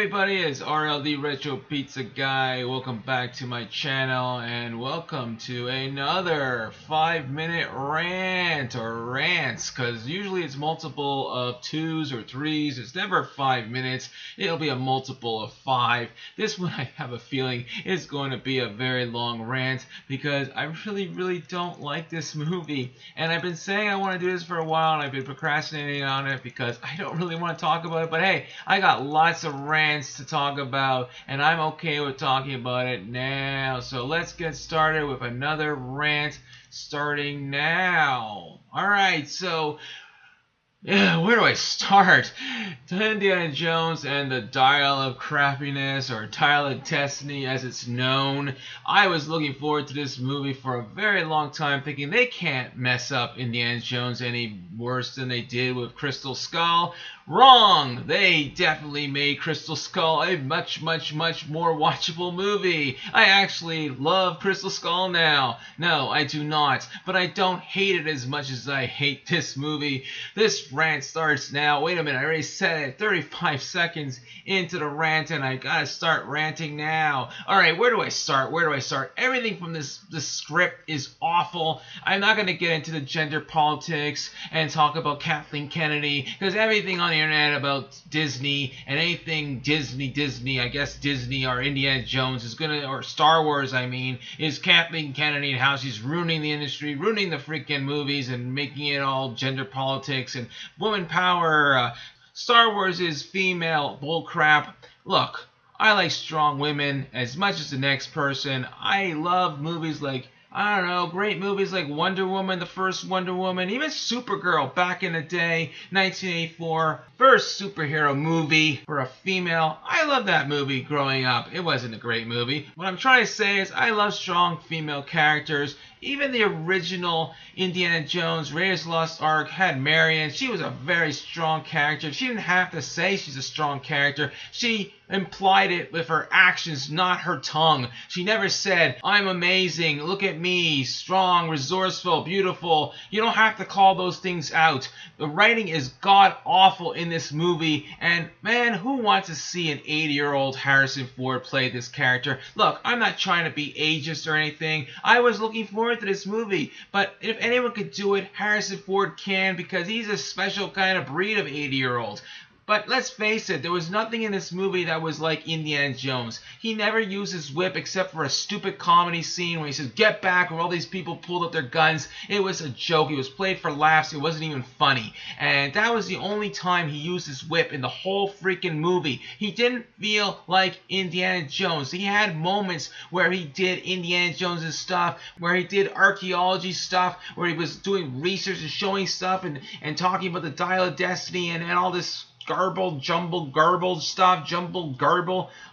everybody, it's RL the Retro Pizza Guy. Welcome back to my channel and welcome to another 5-minute rant or rants, because usually it's multiple of 2s or 3s. It's never 5 minutes. It'll be a multiple of 5. This one I have a feeling is going to be a very long rant because I really don't like this movie, and I've been saying I want to do this for a while and I've been procrastinating on it because I don't really want to talk about it. But hey, I got lots of rants to talk about, and I'm okay with talking about it now. So let's get started with another rant starting now. Alright, so where do I start? Indiana Jones and the Dial of Crappiness, or Dial of Destiny as it's known. I was looking forward to this movie for a very long time, thinking they can't mess up Indiana Jones any worse than they did with Crystal Skull. Wrong! They definitely made Crystal Skull a much more watchable movie. I actually love Crystal Skull now. No, I do not. But I don't hate it as much as I hate this movie. This rant starts now. Wait a minute, I already said it 35 seconds into the rant and I gotta start ranting now. Alright, where do I start? Everything from this script is awful. I'm not gonna get into the gender politics and talk about Kathleen Kennedy, because everything on the internet about Disney and anything Disney, I guess Disney or Indiana Jones is gonna, or Star Wars I mean, is Kathleen Kennedy and how she's ruining the industry, ruining the freaking movies and making it all gender politics and woman power. Star Wars is female bullcrap. Look, I like strong women as much as the next person. I love movies like, I don't know, great movies like Wonder Woman, the first Wonder Woman, even Supergirl back in the day, 1984, first superhero movie for a female. I love that movie growing up. It wasn't a great movie. What I'm trying to say is I love strong female characters. Even the original Indiana Jones, Raiders of the Lost Ark, had Marion. She was a very strong character. She didn't have to say she's a strong character. She implied it with her actions, not her tongue. She never said, I'm amazing, look at me, strong, resourceful, beautiful. You don't have to call those things out. The writing is god-awful in this movie, and man, who wants to see an 80-year-old Harrison Ford play this character? Look, I'm not trying to be ageist or anything. I was looking forward to this movie, but if anyone could do it, Harrison Ford can, because he's a special kind of breed of 80-year-old. But let's face it, there was nothing in this movie that was like Indiana Jones. He never used his whip except for a stupid comedy scene where he says, get back, where all these people pulled up their guns. It was a joke. It was played for laughs. It wasn't even funny. And that was the only time he used his whip in the whole freaking movie. He didn't feel like Indiana Jones. He had moments where he did Indiana Jones' stuff, where he did archaeology stuff, where he was doing research and showing stuff and talking about the Dial of Destiny and all this garbled stuff.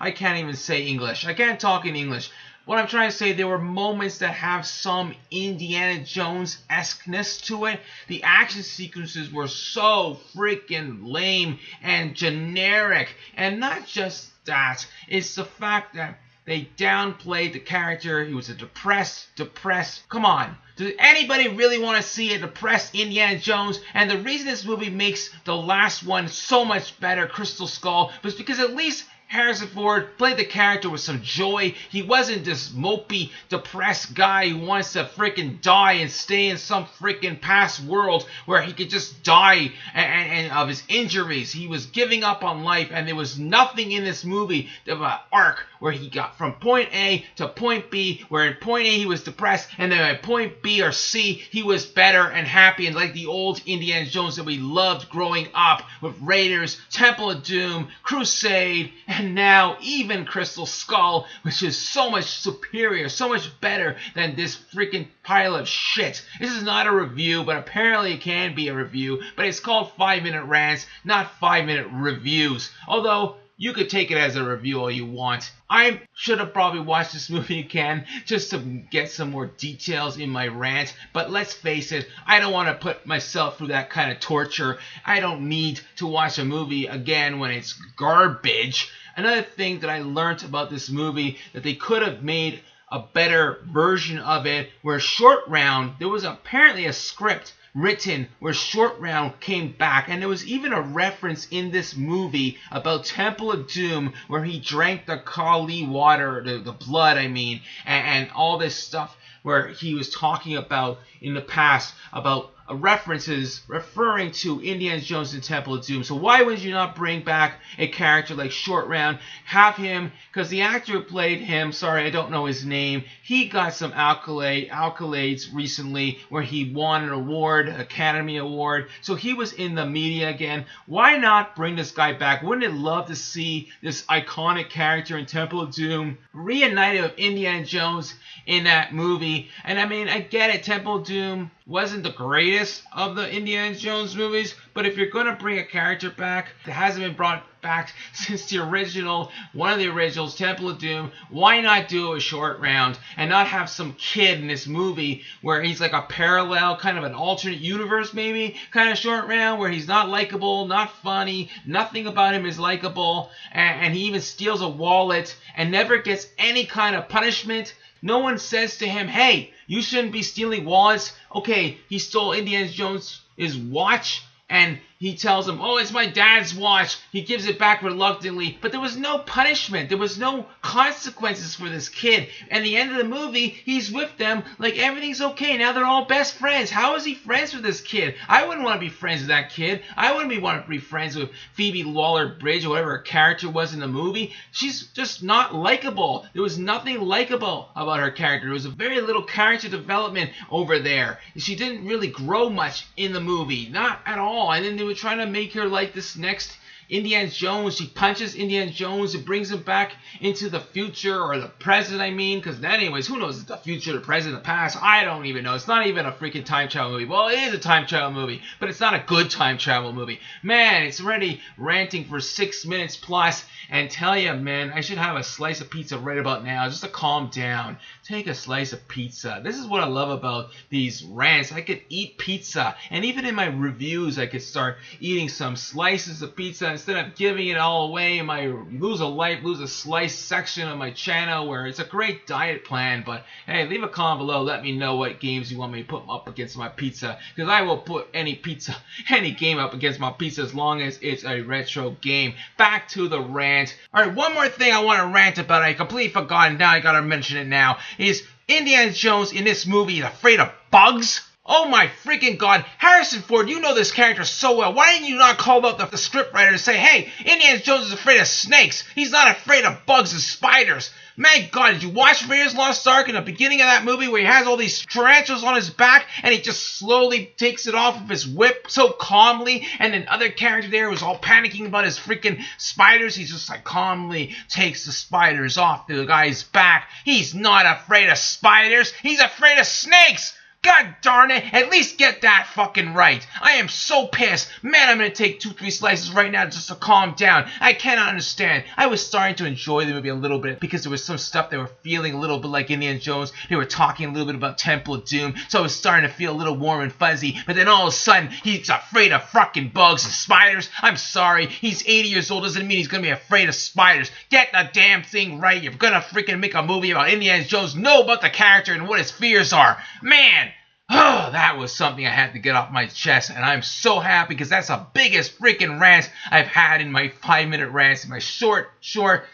I can't even say English. I can't talk in English. What I'm trying to say, there were moments that have some Indiana Jones-esqueness to it. The action sequences were so freaking lame and generic. And not just that, it's the fact that they downplayed the character. He was a depressed. Come on. Does anybody really want to see a depressed Indiana Jones? And the reason this movie makes the last one so much better, Crystal Skull, was because at least Harrison Ford played the character with some joy. He wasn't this mopey, depressed guy who wants to freaking die and stay in some freaking past world where he could just die and of his injuries. He was giving up on life, and there was nothing in this movie of an arc where he got from point A to point B, where in point A he was depressed, and then at point B or C he was better and happy, and like the old Indiana Jones that we loved growing up with Raiders, Temple of Doom, Crusade, and now even Crystal Skull, which is so much superior, so much better than this freaking pile of shit. This is not a review, but apparently it can be a review, but it's called 5-minute rants, not 5-minute reviews. Although, you could take it as a review all you want. I should have probably watched this movie again just to get some more details in my rant. But let's face it, I don't want to put myself through that kind of torture. I don't need to watch a movie again when it's garbage. Another thing that I learned about this movie, that they could have made a better version of it, where Short Round, there was apparently a script written where Short Round came back, and there was even a reference in this movie about Temple of Doom where he drank the Kali water, the blood, I mean, and all this stuff where he was talking about in the past about references referring to Indiana Jones and Temple of Doom. So why would you not bring back a character like Short Round? Have him, because the actor who played him, sorry, I don't know his name, he got some accolades recently where he won an award, Academy Award. So he was in the media again. Why not bring this guy back? Wouldn't it love to see this iconic character in Temple of Doom reunited with Indiana Jones in that movie? And I mean, I get it, Temple of Doom wasn't the greatest of the Indiana Jones movies, but if you're going to bring a character back that hasn't been brought back since the original, one of the originals, Temple of Doom, why not do a Short Round and not have some kid in this movie where he's like a parallel, kind of an alternate universe maybe, kind of Short Round where he's not likable, not funny, nothing about him is likable, and he even steals a wallet and never gets any kind of punishment. No one says to him, hey, you shouldn't be stealing wallets. Okay, he stole Indiana Jones' watch, and he tells him, oh, it's my dad's watch. He gives it back reluctantly. But there was no punishment. There was no consequences for this kid. And the end of the movie, he's with them like everything's okay. Now they're all best friends. How is he friends with this kid? I wouldn't want to be friends with that kid. I wouldn't want to be friends with Phoebe Waller-Bridge or whatever her character was in the movie. She's just not likable. There was nothing likable about her character. There was a very little character development over there. She didn't really grow much in the movie. Not at all. And then they were trying to make her like this next Indiana Jones. She punches Indiana Jones and brings him back into the future, or the present, I mean, because anyways, who knows the future, the present, the past? I don't even know. It's not even a freaking time travel movie. Well, it is a time travel movie, but it's not a good time travel movie. Man, it's already ranting for 6 minutes plus, and tell you, man, I should have a slice of pizza right about now just to calm down. Take a slice of pizza. This is what I love about these rants. I could eat pizza, and even in my reviews, I could start eating some slices of pizza instead of giving it all away in my lose a slice section of my channel, where it's a great diet plan. But hey, leave a comment below. Let me know what games you want me to put up against my pizza, because I will put any game up against my pizza as long as it's a retro game. Back to the rant. Alright, one more thing I want to rant about. I completely forgot, and now I gotta mention it now. Is Indiana Jones in this movie is afraid of bugs? Oh my freaking god. Harrison Ford, you know this character so well. Why didn't you not call up the scriptwriter to say, hey, Indiana Jones is afraid of snakes. He's not afraid of bugs and spiders. My god, did you watch Raiders Lost Ark in the beginning of that movie where he has all these tarantulas on his back and he just slowly takes it off of his whip so calmly, and then other character there was all panicking about his freaking spiders. He just like calmly takes the spiders off the guy's back. He's not afraid of spiders. He's afraid of snakes. God darn it, at least get that fucking right. I am so pissed. Man, I'm gonna take 2-3 slices right now just to calm down. I cannot understand. I was starting to enjoy the movie a little bit because there was some stuff they were feeling a little bit like Indiana Jones. They were talking a little bit about Temple of Doom, so I was starting to feel a little warm and fuzzy. But then all of a sudden, he's afraid of fucking bugs and spiders. I'm sorry, he's 80 years old, doesn't mean he's gonna be afraid of spiders. Get the damn thing right. You're gonna freaking make a movie about Indiana Jones. Know about the character and what his fears are. Man! Oh, that was something I had to get off my chest, and I'm so happy because that's the biggest freaking rant I've had in my 5-minute rants, in my short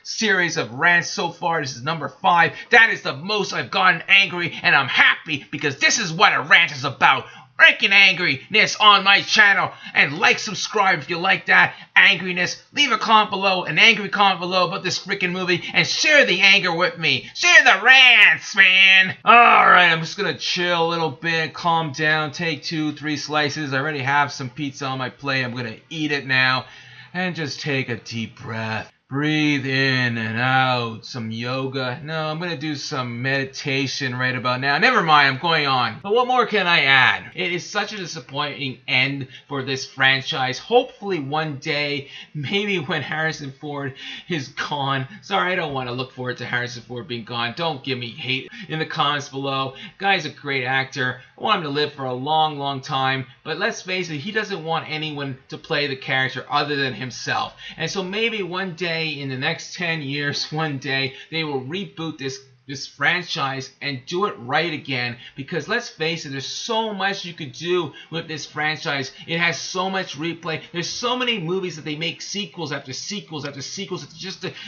series of rants so far. This is number 5. That is the most I've gotten angry, and I'm happy because this is what a rant is about. Freaking angriness on my channel, and like, subscribe if you like that angriness. Leave a comment below, an angry comment below about this freaking movie, and share the anger with me. Share the rants, man. Alright, I'm just gonna chill a little bit, calm down, take 2-3 slices. I already have some pizza on my plate. I'm gonna eat it now, and just take a deep breath. Breathe in and out. Some yoga. No, I'm going to do some meditation right about now. Never mind, I'm going on. But what more can I add? It is such a disappointing end for this franchise. Hopefully one day, maybe when Harrison Ford is gone. Sorry, I don't want to look forward to Harrison Ford being gone. Don't give me hate in the comments below. Guy's a great actor. I want him to live for a long, long time. But let's face it, he doesn't want anyone to play the character other than himself. And so maybe one day, in the next 10 years, one day, they will reboot this this franchise and do it right again, because let's face it, there's so much you could do with this franchise. It has so much replay. There's so many movies that they make sequels after sequels after sequels.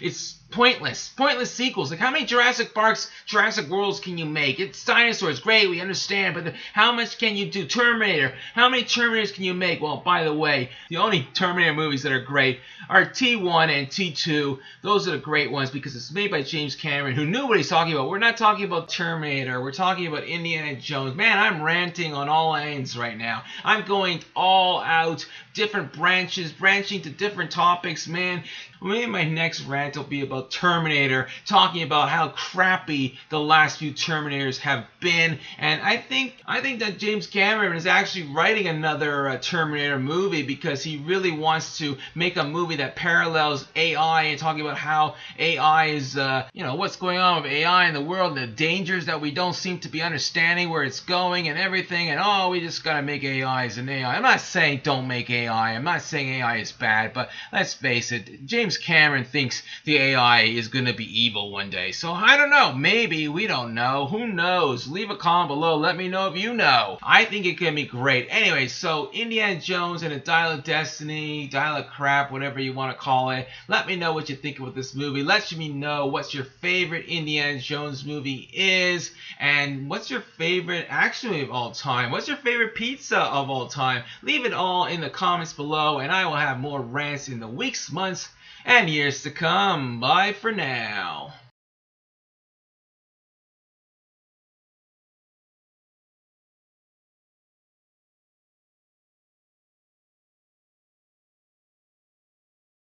It's pointless sequels. Like, how many Jurassic Parks, Jurassic Worlds can you make? It's dinosaurs, great, we understand, but how much can you do? Terminator, how many Terminators can you make? Well, by the way, the only Terminator movies that are great are T1 and T2. Those are the great ones because it's made by James Cameron, who knew what he's talking about. We're not talking about Terminator, we're talking about Indiana Jones. Man, I'm ranting on all ends right now. I'm going all out, different branching to different topics, man. Maybe my next rant will be about Terminator, talking about how crappy the last few Terminators have been. And I think that James Cameron is actually writing another Terminator movie because he really wants to make a movie that parallels AI and talking about how AI is, what's going on with AI in the world, the dangers that we don't seem to be understanding, where it's going and everything, and we just gotta make AI as an AI. I'm not saying don't make AI. I'm not saying AI is bad, but let's face it, James Cameron thinks the AI is going to be evil one day. So I don't know. Maybe. We don't know. Who knows? Leave a comment below. Let me know if you know. I think it can be great. Anyway, so Indiana Jones and a Dial of Destiny, Dial of Crap, whatever you want to call it. Let me know what you think about this movie. Let me know what's your favorite Indiana Jones movie is, and what's your favorite action movie of all time. What's your favorite pizza of all time? Leave it all in the comments below, and I will have more rants in the weeks, months, and years to come. Bye for now.